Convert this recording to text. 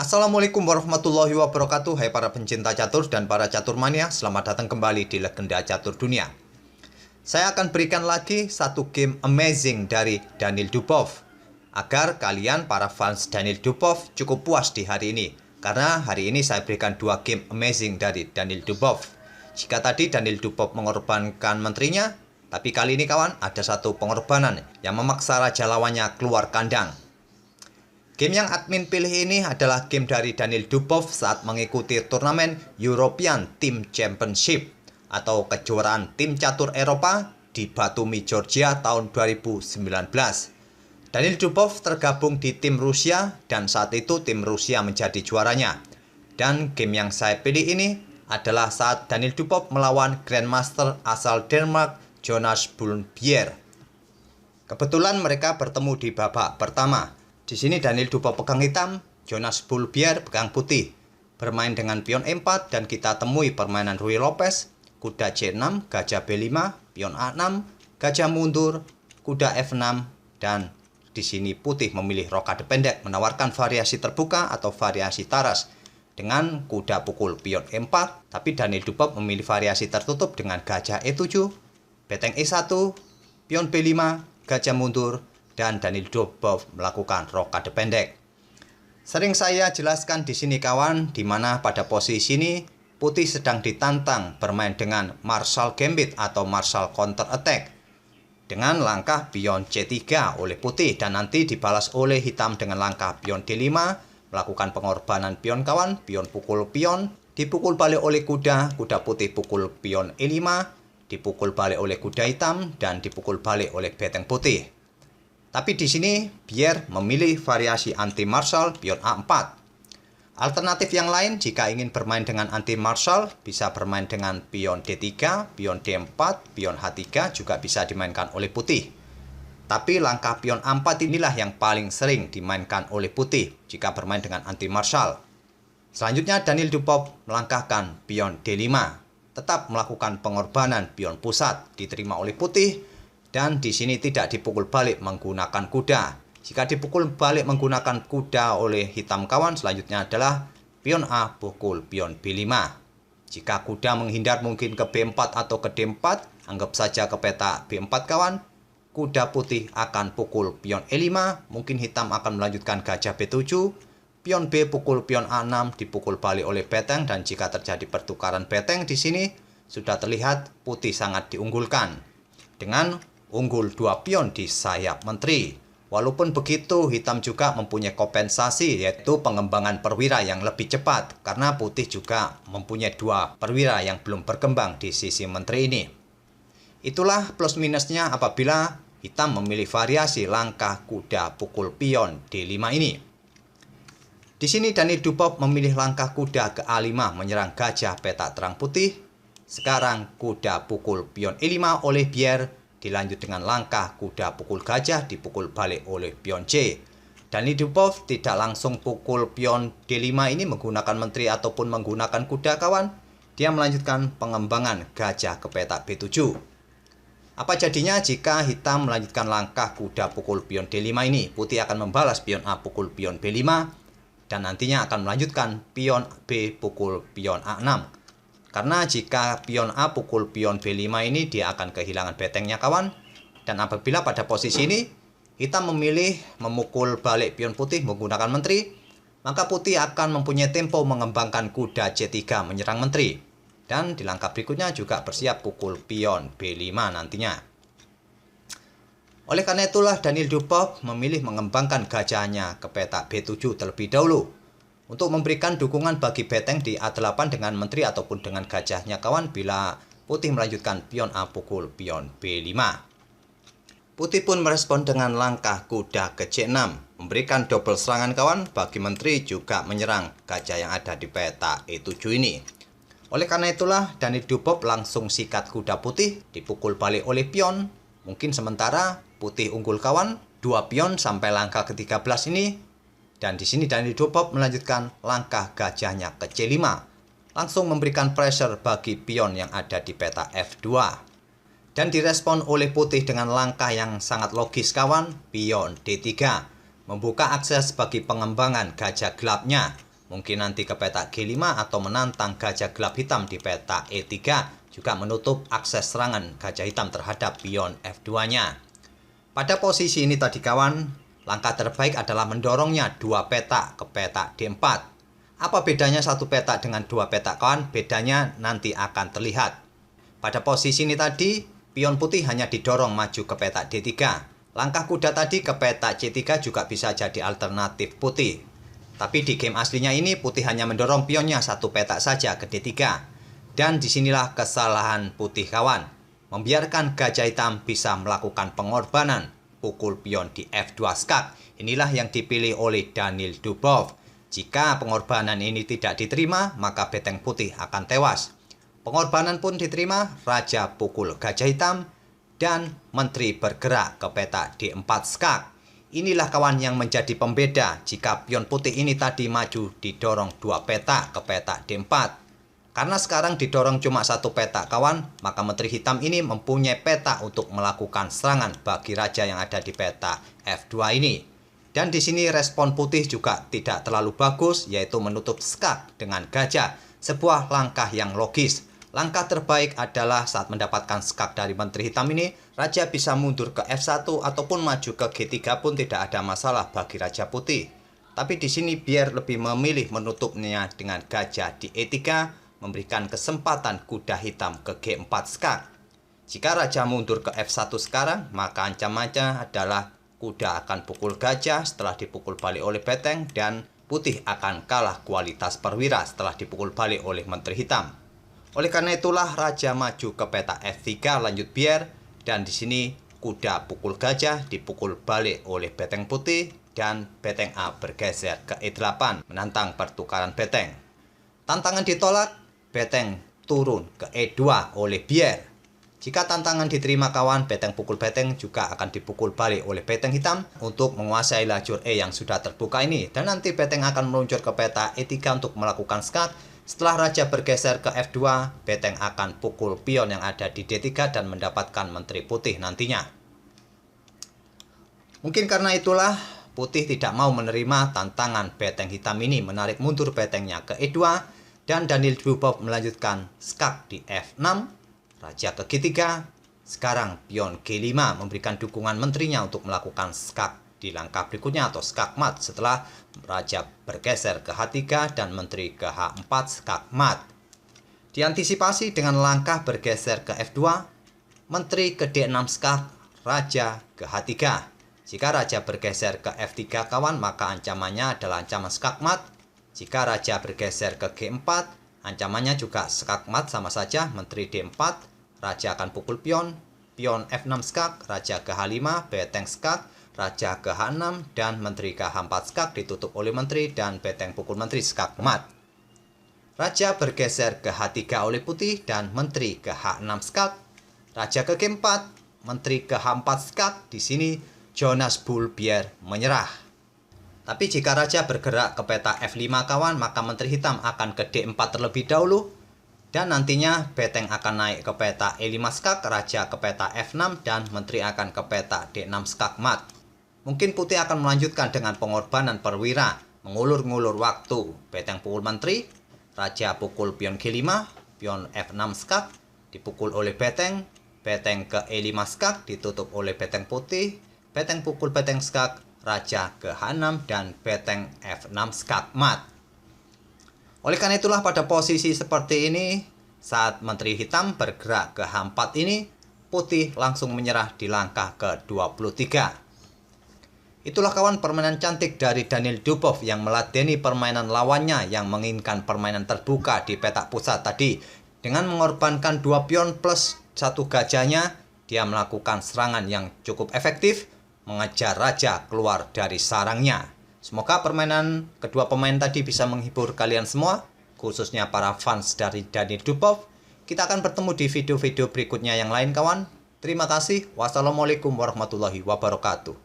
Assalamualaikum warahmatullahi wabarakatuh. Hai para pencinta catur dan para caturmania, selamat datang kembali di Legenda Catur Dunia. Saya akan berikan lagi satu game amazing dari Daniil Dubov, agar kalian para fans Daniil Dubov cukup puas di hari ini. Karena hari ini saya berikan dua game amazing dari Daniil Dubov. Jika tadi Daniil Dubov mengorbankan menterinya, tapi kali ini kawan ada satu pengorbanan yang memaksa raja lawannya keluar kandang. Game yang admin pilih ini adalah game dari Daniil Dubov saat mengikuti turnamen European Team Championship atau kejuaraan tim catur Eropa di Batumi, Georgia tahun 2019. Daniil Dubov tergabung di tim Rusia dan saat itu tim Rusia menjadi juaranya. Dan game yang saya pilih ini adalah saat Daniil Dubov melawan Grandmaster asal Denmark Jonas Bullbjerg. Kebetulan mereka bertemu di babak pertama. Di sini Daniil Dubov pegang hitam, Jonas Bullbjerg pegang putih. Bermain dengan pion E4 dan kita temui permainan Ruy Lopez, kuda C6, gajah B5, pion A6, gajah mundur, kuda F6, dan di sini putih memilih rokade pendek menawarkan variasi terbuka atau variasi taras dengan kuda pukul pion E4, tapi Daniil Dubov memilih variasi tertutup dengan gajah E7, beteng E1, pion B5, gajah mundur, dan Daniil Dubov melakukan rokade pendek. Sering saya jelaskan di sini kawan, di mana pada posisi ini putih sedang ditantang bermain dengan Marshall Gambit atau Marshall Counter Attack dengan langkah pion C3 oleh putih dan nanti dibalas oleh hitam dengan langkah pion D5, melakukan pengorbanan pion kawan, pion pukul pion, dipukul balik oleh kuda, kuda putih pukul pion E5, dipukul balik oleh kuda hitam dan dipukul balik oleh beteng putih. Tapi di sini Bjerg memilih variasi anti Marshall pion A4. Alternatif yang lain jika ingin bermain dengan anti Marshall bisa bermain dengan pion D3, pion D4, pion H3 juga bisa dimainkan oleh putih. Tapi langkah pion A4 inilah yang paling sering dimainkan oleh putih jika bermain dengan anti Marshall. Selanjutnya Daniil Dubov melangkahkan pion D5, tetap melakukan pengorbanan pion pusat diterima oleh putih. Dan di sini tidak dipukul balik menggunakan kuda. Jika dipukul balik menggunakan kuda oleh hitam kawan, selanjutnya adalah pion A pukul pion B5. Jika kuda menghindar mungkin ke B4 atau ke D4, anggap saja ke peta B4 kawan. Kuda putih akan pukul pion E5, mungkin hitam akan melanjutkan gajah B7. Pion B pukul pion A6 dipukul balik oleh beteng dan jika terjadi pertukaran beteng di sini sudah terlihat putih sangat diunggulkan dengan unggul 2 pion di sayap menteri. Walaupun begitu, hitam juga mempunyai kompensasi yaitu pengembangan perwira yang lebih cepat karena putih juga mempunyai 2 perwira yang belum berkembang di sisi menteri ini. Itulah plus minusnya apabila hitam memilih variasi langkah kuda pukul pion D5 ini. Di sini Daniil Dubov memilih langkah kuda ke A5 menyerang gajah peta terang putih. Sekarang kuda pukul pion E5 oleh Bjerg. Dilanjut dengan langkah kuda pukul gajah dipukul balik oleh pion C. Daniil Dubov tidak langsung pukul pion D5 ini menggunakan menteri ataupun menggunakan kuda kawan. Dia melanjutkan pengembangan gajah ke peta B7. Apa jadinya jika hitam melanjutkan langkah kuda pukul pion D5 ini? Putih akan membalas pion A pukul pion B5 dan nantinya akan melanjutkan pion B pukul pion A6. Karena jika pion A pukul pion B5 ini dia akan kehilangan betengnya kawan. Dan apabila pada posisi ini hitam memilih memukul balik pion putih menggunakan menteri, maka putih akan mempunyai tempo mengembangkan kuda C3 menyerang menteri. Dan di langkah berikutnya juga bersiap pukul pion B5 nantinya. Oleh karena itulah Daniil Dubov memilih mengembangkan gajahnya ke peta B7 terlebih dahulu untuk memberikan dukungan bagi beteng di A8 dengan menteri ataupun dengan gajahnya kawan bila putih melanjutkan pion A pukul pion B5. Putih pun merespon dengan langkah kuda ke C6, memberikan double serangan kawan bagi menteri juga menyerang gajah yang ada di peta E7 ini. Oleh karena itulah Daniil Dubov langsung sikat kuda putih, dipukul balik oleh pion. Mungkin sementara putih unggul kawan 2 pion sampai langkah ke-13 ini. Dan di sini Daniil Dubov melanjutkan langkah gajahnya ke C5. Langsung memberikan pressure bagi pion yang ada di peta F2. Dan direspon oleh putih dengan langkah yang sangat logis kawan, pion D3. Membuka akses bagi pengembangan gajah gelapnya. Mungkin nanti ke petak G5 atau menantang gajah gelap hitam di petak E3, juga menutup akses serangan gajah hitam terhadap pion F2-nya. Pada posisi ini tadi kawan, langkah terbaik adalah mendorongnya dua petak ke petak D4. Apa bedanya satu petak dengan dua petak kawan? Bedanya nanti akan terlihat. Pada posisi ini tadi, pion putih hanya didorong maju ke petak D3. Langkah kuda tadi ke petak C3 juga bisa jadi alternatif putih. Tapi di game aslinya ini putih hanya mendorong pionnya satu petak saja ke D3. Dan disinilah kesalahan putih kawan. Membiarkan gajah hitam bisa melakukan pengorbanan pukul pion di F2 skak. Inilah yang dipilih oleh Danil Dubov. Jika pengorbanan ini tidak diterima, maka benteng putih akan tewas. Pengorbanan pun diterima, raja pukul gajah hitam, dan menteri bergerak ke petak D4 skak. Inilah kawan yang menjadi pembeda jika pion putih ini tadi maju didorong dua petak ke petak D4. Karena sekarang didorong cuma satu petak kawan, maka menteri hitam ini mempunyai petak untuk melakukan serangan bagi raja yang ada di petak F2 ini. Dan di sini respon putih juga tidak terlalu bagus, yaitu menutup skak dengan gajah, sebuah langkah yang logis. Langkah terbaik adalah saat mendapatkan skak dari menteri hitam ini, raja bisa mundur ke F1 ataupun maju ke G3 pun tidak ada masalah bagi raja putih. Tapi di sini biar lebih memilih menutupnya dengan gajah di E3, memberikan kesempatan kuda hitam ke G4 skak. Jika raja mundur ke F1 sekarang, maka ancamannya adalah kuda akan pukul gajah setelah dipukul balik oleh benteng, dan putih akan kalah kualitas perwira setelah dipukul balik oleh menteri hitam. Oleh karena itulah raja maju ke petak F3 lanjut biar, dan di sini kuda pukul gajah dipukul balik oleh benteng putih, dan benteng A bergeser ke E8 menantang pertukaran benteng. Tantangan ditolak, benteng turun ke E2 oleh biar. Jika tantangan diterima kawan, benteng pukul benteng juga akan dipukul balik oleh benteng hitam untuk menguasai lajur E yang sudah terbuka ini. Dan nanti benteng akan meluncur ke petak E3 untuk melakukan skak. Setelah raja bergeser ke F2, benteng akan pukul pion yang ada di D3 dan mendapatkan menteri putih nantinya. Mungkin karena itulah putih tidak mau menerima tantangan benteng hitam ini menarik mundur bentengnya ke E2. Dan Danil Dubov melanjutkan skak di F6, raja ke G3, sekarang pion G5 memberikan dukungan menterinya untuk melakukan skak di langkah berikutnya atau skak mat setelah raja bergeser ke H3 dan menteri ke H4 skak mat. Diantisipasi dengan langkah bergeser ke F2, menteri ke D6 skak, raja ke H3. Jika raja bergeser ke F3 kawan, maka ancamannya adalah ancaman skak mat. Jika raja bergeser ke G4, ancamannya juga skak mat sama saja, menteri D4, raja akan pukul pion, pion F6 skak, raja ke H5, benteng skak, raja ke H6, dan menteri ke H4 skak ditutup oleh menteri dan benteng pukul menteri skak mat. Raja bergeser ke H3 oleh putih dan menteri ke H6 skak, raja ke G4, menteri ke H4 skak. Di sini Jonas Bull biar menyerah. Tapi jika raja bergerak ke petak F5 kawan, maka menteri hitam akan ke D4 terlebih dahulu. Dan nantinya benteng akan naik ke petak E5 skak, raja ke petak F6, dan menteri akan ke petak D6 skak mat. Mungkin putih akan melanjutkan dengan pengorbanan perwira, mengulur-ngulur waktu. Benteng pukul menteri, raja pukul pion G5, pion F6 skak, dipukul oleh benteng, benteng ke E5 skak, ditutup oleh benteng putih, benteng pukul benteng skak, raja ke H6, dan benteng F6 skak mat. Oleh karena itulah pada posisi seperti ini, saat menteri hitam bergerak ke H4 ini, putih langsung menyerah di langkah ke-23. Itulah kawan permainan cantik dari Danil Dubov yang meladeni permainan lawannya yang menginginkan permainan terbuka di petak pusat tadi. Dengan mengorbankan dua pion plus satu gajahnya, dia melakukan serangan yang cukup efektif, mengejar raja keluar dari sarangnya. Semoga permainan kedua pemain tadi bisa menghibur kalian semua, khususnya para fans dari Danil Dubov. Kita akan bertemu di video-video berikutnya yang lain kawan. Terima kasih. Wassalamualaikum warahmatullahi wabarakatuh.